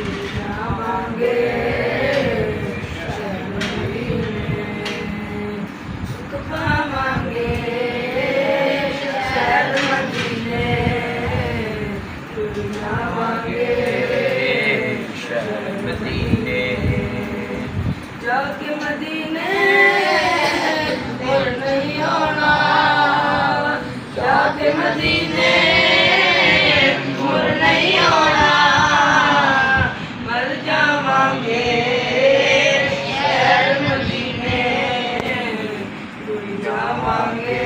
जावांगे शरण मदीने, सुख पावांगे शरण मदीने, जावांगे शरण मदीने, जाके मदीने मुड़ नहीं आना, जाके मदीने मुड़ नहीं आना, मर जावांगे शहर मदीने, तुर जावांगे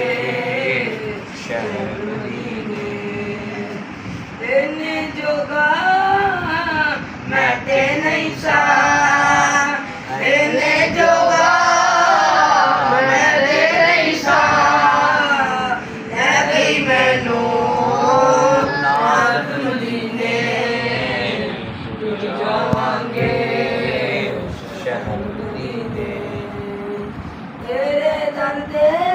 शरण मदीने, तेने जोगा मैं ते नहीं सा, तेने जोगा मैं ते नहीं सा, ले गई मैनू नाथ मदीने, तुर जावांगे शरण मदीने, तेरे दर दे